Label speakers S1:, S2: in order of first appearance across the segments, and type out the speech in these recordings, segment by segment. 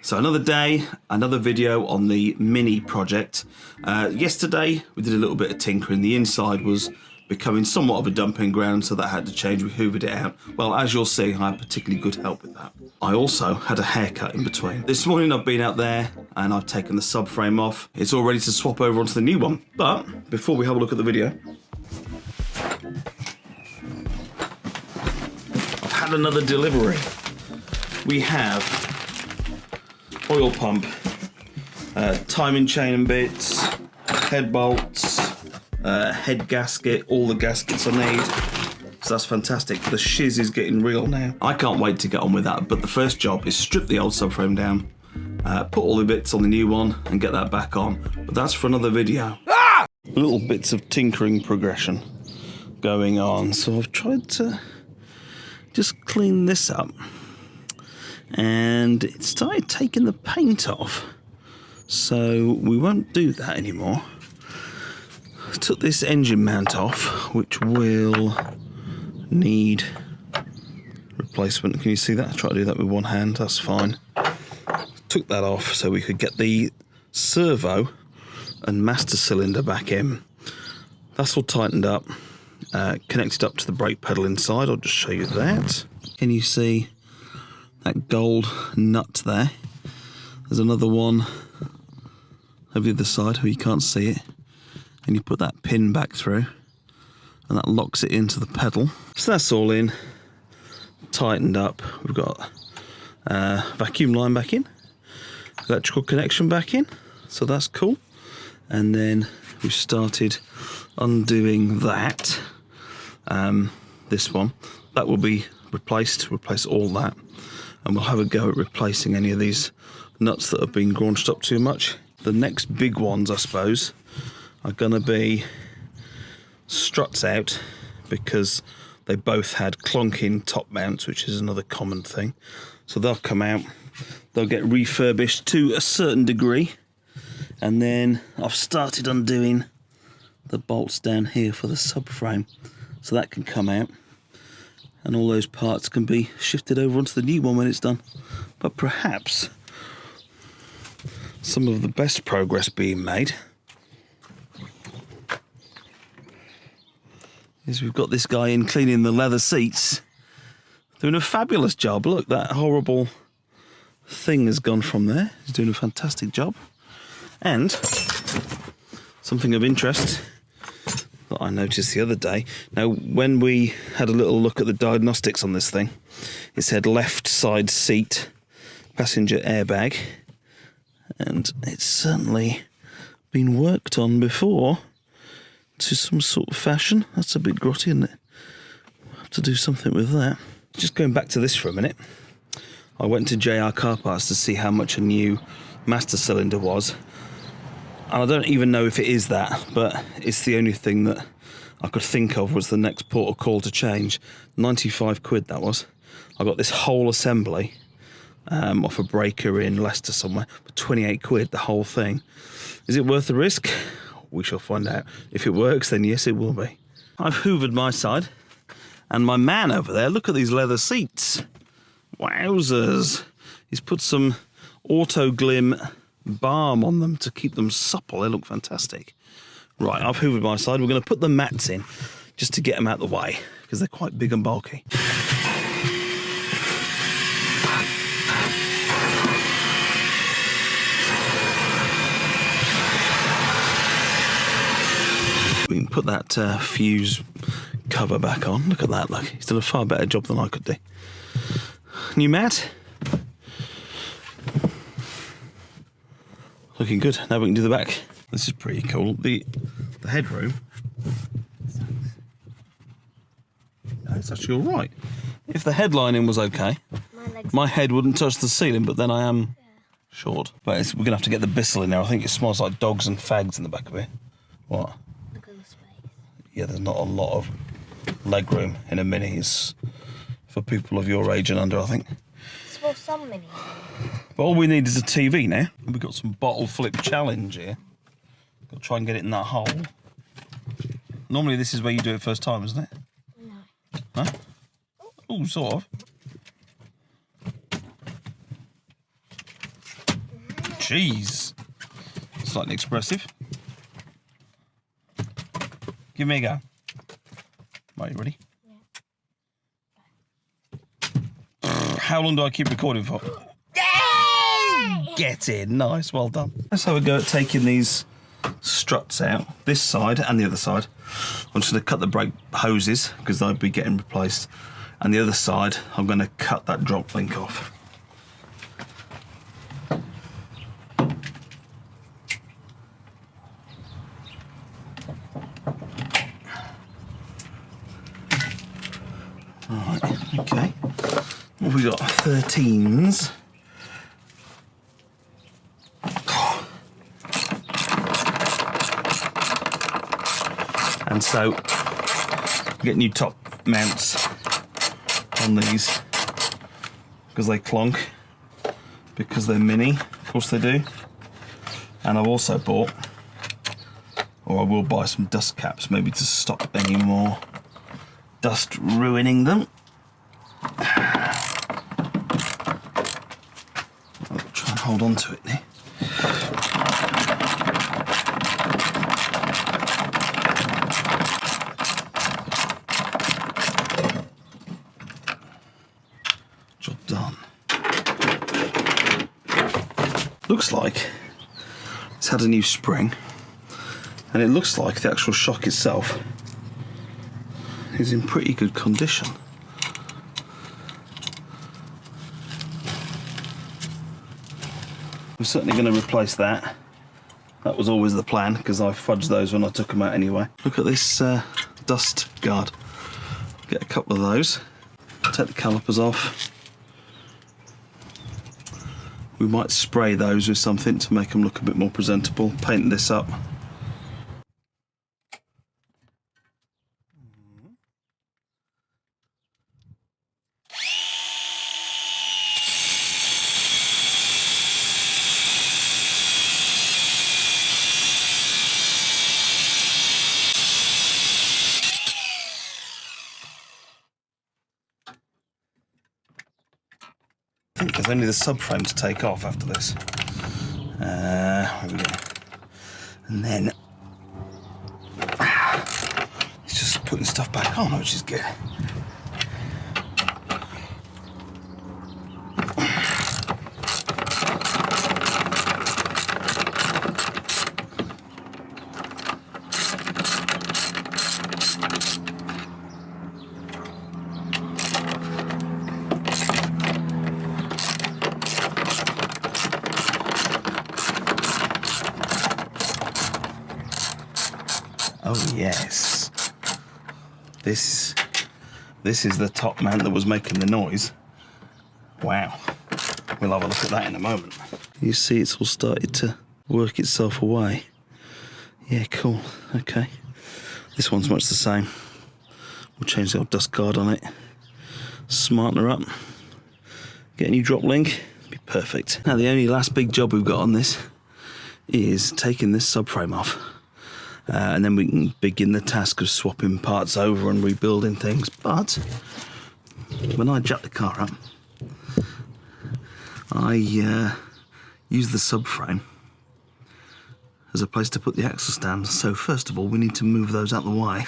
S1: So another day, another video on the mini project. Yesterday we did a little bit of tinkering. The inside was becoming somewhat of a dumping ground, so that had to change. We hoovered it out. Well, as you'll see, I had particularly good help with that. I also had a haircut in between. This morning I've been out there and I've taken the subframe off. It's all ready to swap over onto the new one. But before we have a look at the video, I've had another delivery. We have oil pump, timing chain and bits, head bolts, head gasket, all the gaskets I need. So that's fantastic. The shiz is getting real now. I can't wait to get on with that, but the first job is strip the old subframe down, put all the bits on the new one and get that back on. But that's for another video. Little bits of tinkering progression going on. So I've tried to just clean this up. And it started taking the paint off, so we won't do that anymore. I took this engine mount off, which will need replacement. Can you see that? I try to do that with one hand, that's fine. Took that off so we could get the servo and master cylinder back in. That's all tightened up, connected up to the brake pedal inside. I'll just show you that. Can you see that gold nut there? There's another one over the other side where you can't see it, and you put that pin back through and that locks it into the pedal. So that's all in, tightened up. We've got vacuum line back in, electrical connection back in, so that's cool. And then we've started undoing that. This one, that will be replace all that. And we'll have a go at replacing any of these nuts that have been graunched up too much. The next big ones, I suppose, are going to be struts out, because they both had clonking top mounts, which is another common thing. So they'll come out, they'll get refurbished to a certain degree, and then I've started undoing the bolts down here for the subframe, so that can come out. And all those parts can be shifted over onto the new one when it's done. But perhaps some of the best progress being made is we've got this guy in cleaning the leather seats, doing a fabulous job. Look, that horrible thing has gone from there. He's doing a fantastic job. And something of interest that I noticed the other day. Now, when we had a little look at the diagnostics on this thing, it said left side seat, passenger airbag, and it's certainly been worked on before to some sort of fashion. That's a bit grotty, isn't it? We'll have to do something with that. Just going back to this for a minute, I went to JR Car Parts to see how much a new master cylinder was. And I don't even know if it is that, but it's the only thing that I could think of was the next port of call to change. 95 quid that was. I got this whole assembly off a breaker in Leicester somewhere for 28 quid, the whole thing. Is it worth the risk? We shall find out. If it works, then yes, it will be. I've hoovered my side, and my man over there, look at these leather seats. Wowzers. He's put some Auto Glim balm on them to keep them supple. They look fantastic. Right, I've hoovered my side. We're going to put the mats in just to get them out of the way, because they're quite big and bulky. We can put that fuse cover back on. Look at that, look. He's done a far better job than I could do. New mat. Looking good. Now we can do the back. This is pretty cool. The headroom. It's actually all right. If the headlining was okay, my head wouldn't touch the ceiling, but then I am short. But we're going to have to get the Bissell in there. I think it smells like dogs and fags in the back of it. What?
S2: Look at the space.
S1: Yeah, there's not a lot of leg room in a Mini. It's for people of your age and under, I think.
S2: It's for some Minis.
S1: But all we need is a TV now. We've got some bottle flip challenge here. Got to try and get it in that hole. Normally this is where you do it first time, isn't it?
S2: No.
S1: Huh? Oh, sort of. jeez. Slightly expressive. Give me a go. Right, you ready? Yeah. How long do I keep recording for? Yay! Get in. Nice, well done. Let's have a go at taking these struts out, this side and the other side. I'm just going to cut the brake hoses because they'll be getting replaced. And the other side, I'm going to cut that drop link off. Right, okay. What have we got? 13s. And so, get new top mounts on these because they clonk, because they're mini, of course they do. And I've also bought, or I will buy some dust caps maybe to stop any more dust ruining them. I'll try and hold on to it now. Job done. Looks like it's had a new spring, and it looks like the actual shock itself is in pretty good condition. We're certainly going to replace that. That was always the plan because I fudged those when I took them out anyway. Look at this dust guard. Get a couple of those. Take the calipers off. We might spray those with something to make them look a bit more presentable. Paint this up. I think there's only the subframe to take off after this. There we go. And then it's just putting stuff back on, which is good. Oh yes, this is the top mount that was making the noise. Wow, we'll have a look at that in a moment. You see it's all started to work itself away. Yeah, cool, okay. This one's much the same. We'll change the old dust guard on it, smarten her up, get a new drop link, be perfect. Now the only last big job we've got on this is taking this subframe off. And then we can begin the task of swapping parts over and rebuilding things. But when I jack the car up, I use the subframe as a place to put the axle stand. So first of all, we need to move those out of the way.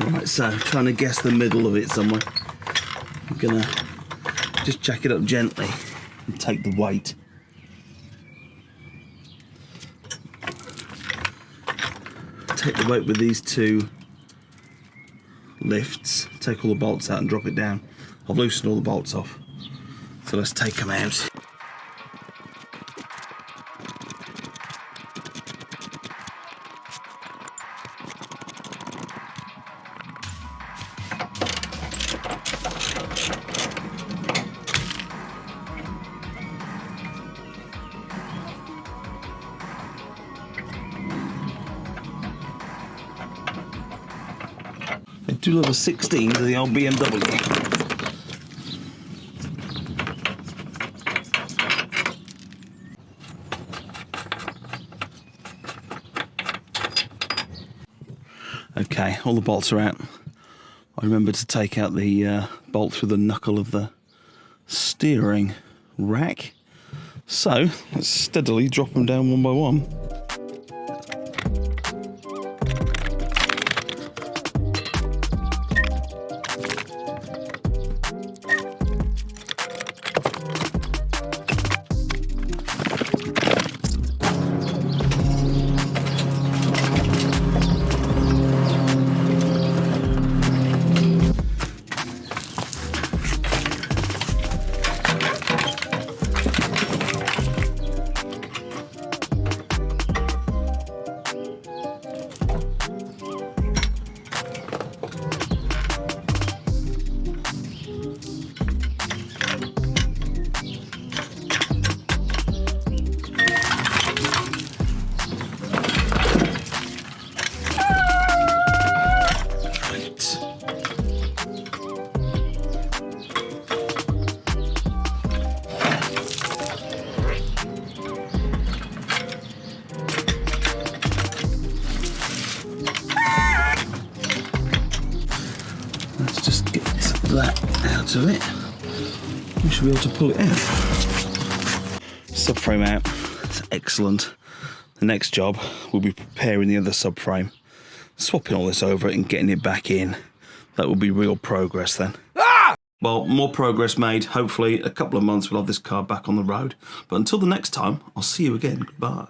S1: Right, so trying to guess the middle of it somewhere. I'm gonna just jack it up gently and take the weight. Take the weight with these two lifts, take all the bolts out and drop it down. I've loosened all the bolts off, so let's take them out. They do love a 16 to the old BMW. Okay, all the bolts are out. I remember to take out the bolt through the knuckle of the steering rack. So, let's steadily drop them down one by one. Let's just get that out of it. We should be able to pull it out. Subframe out. That's excellent. The next job will be preparing the other subframe, swapping all this over and getting it back in. That will be real progress then. Well, more progress made. Hopefully, a couple of months we'll have this car back on the road. But until the next time, I'll see you again. Goodbye.